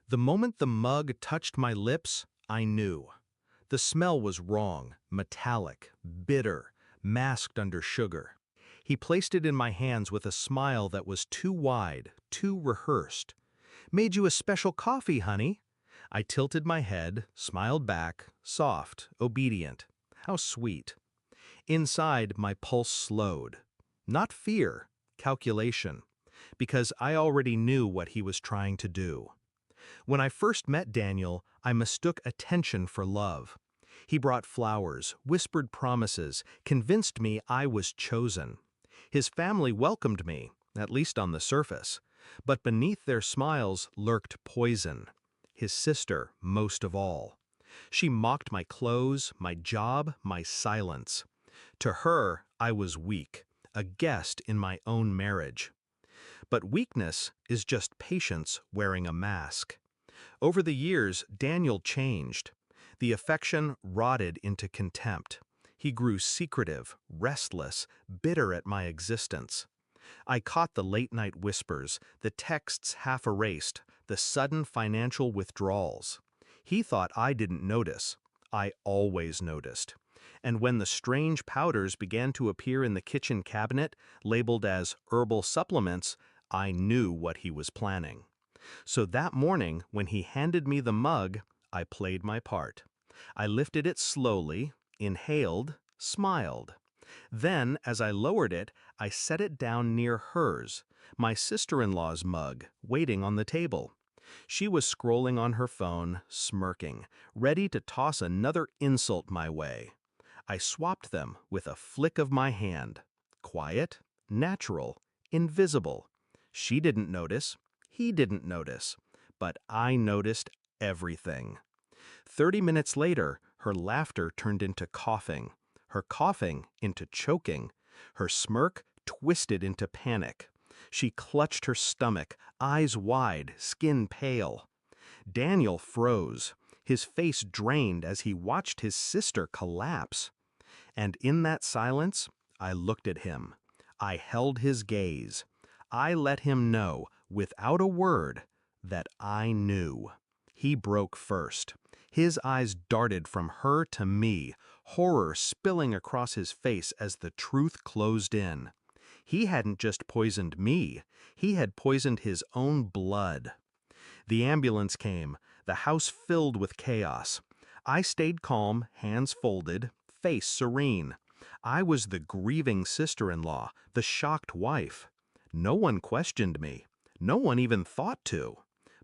The moment the mug touched my lips, I knew. The smell was wrong, metallic, bitter, masked under sugar. He placed it in my hands with a smile that was too wide, too rehearsed. "Made you a special coffee, honey." I tilted my head, smiled back, soft, obedient. How sweet. Inside, my pulse slowed. Not fear, calculation, because I already knew what he was trying to do. When I first met Daniel, I mistook attention for love. He brought flowers, whispered promises, convinced me I was chosen. His family welcomed me, at least on the surface, but beneath their smiles lurked poison. His sister, most of all. She mocked my clothes, my job, my silence. To her, I was weak, a guest in my own marriage. But weakness is just patience wearing a mask. Over the years, Daniel changed. The affection rotted into contempt. He grew secretive, restless, bitter at my existence. I caught the late-night whispers, the texts half erased, the sudden financial withdrawals. He thought I didn't notice. I always noticed. And when the strange powders began to appear in the kitchen cabinet, labeled as herbal supplements, I knew what he was planning. So that morning, when he handed me the mug, I played my part. I lifted it slowly, inhaled, smiled. Then, as I lowered it, I set it down near hers, my sister-in-law's mug, waiting on the table. She was scrolling on her phone, smirking, ready to toss another insult my way. I swapped them with a flick of my hand. Quiet, natural, invisible. She didn't notice. He didn't notice. But I noticed everything. 30 minutes later, her laughter turned into coughing. Her coughing into choking. Her smirk twisted into panic. She clutched her stomach, eyes wide, skin pale. Daniel froze, his face drained as he watched his sister collapse. And in that silence, I looked at him. I held his gaze. I let him know, without a word, that I knew. He broke first. His eyes darted from her to me, horror spilling across his face as the truth closed in. He hadn't just poisoned me, he had poisoned his own blood. The ambulance came, the house filled with chaos. I stayed calm, hands folded, face serene. I was the grieving sister-in-law, the shocked wife. No one questioned me. No one even thought to.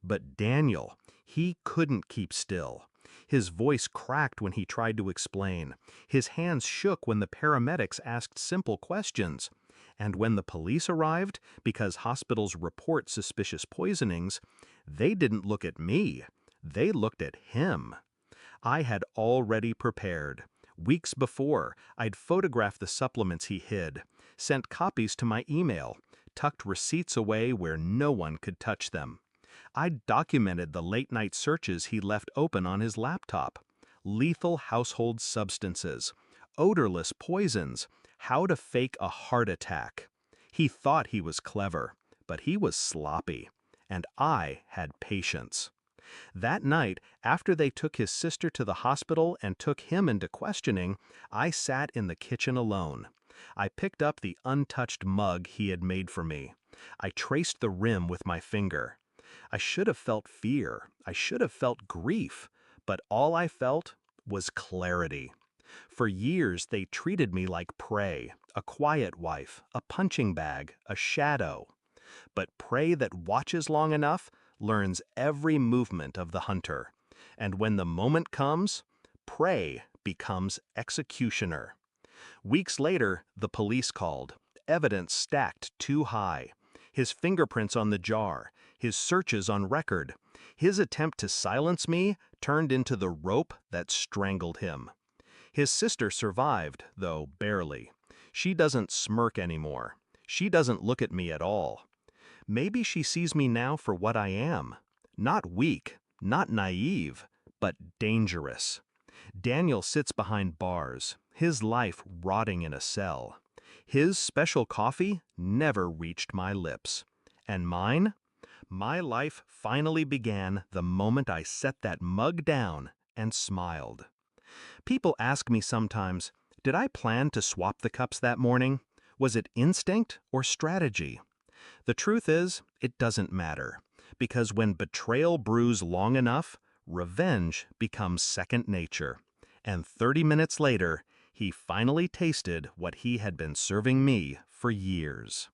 But Daniel, he couldn't keep still. His voice cracked when he tried to explain. His hands shook when the paramedics asked simple questions. And when the police arrived, because hospitals report suspicious poisonings, they didn't look at me. They looked at him. I had already prepared. Weeks before, I'd photographed the supplements he hid, sent copies to my email, tucked receipts away where no one could touch them. I'd documented the late-night searches he left open on his laptop. Lethal household substances, odorless poisons, how to fake a heart attack. He thought he was clever, but he was sloppy, and I had patience. That night, after they took his sister to the hospital and took him into questioning, I sat in the kitchen alone. I picked up the untouched mug he had made for me. I traced the rim with my finger. I should have felt fear. I should have felt grief. But all I felt was clarity. For years, they treated me like prey, a quiet wife, a punching bag, a shadow. But prey that watches long enough learns every movement of the hunter. And when the moment comes, prey becomes executioner. Weeks later, the police called, evidence stacked too high. His fingerprints on the jar, his searches on record. His attempt to silence me turned into the rope that strangled him. His sister survived, though barely. She doesn't smirk anymore. She doesn't look at me at all. Maybe she sees me now for what I am. Not weak, not naive, but dangerous. Daniel sits behind bars, his life rotting in a cell. His special coffee never reached my lips. And mine? My life finally began the moment I set that mug down and smiled. People ask me sometimes, did I plan to swap the cups that morning? Was it instinct or strategy? The truth is, it doesn't matter, because when betrayal brews long enough, revenge becomes second nature. And 30 minutes later, he finally tasted what he had been serving me for years.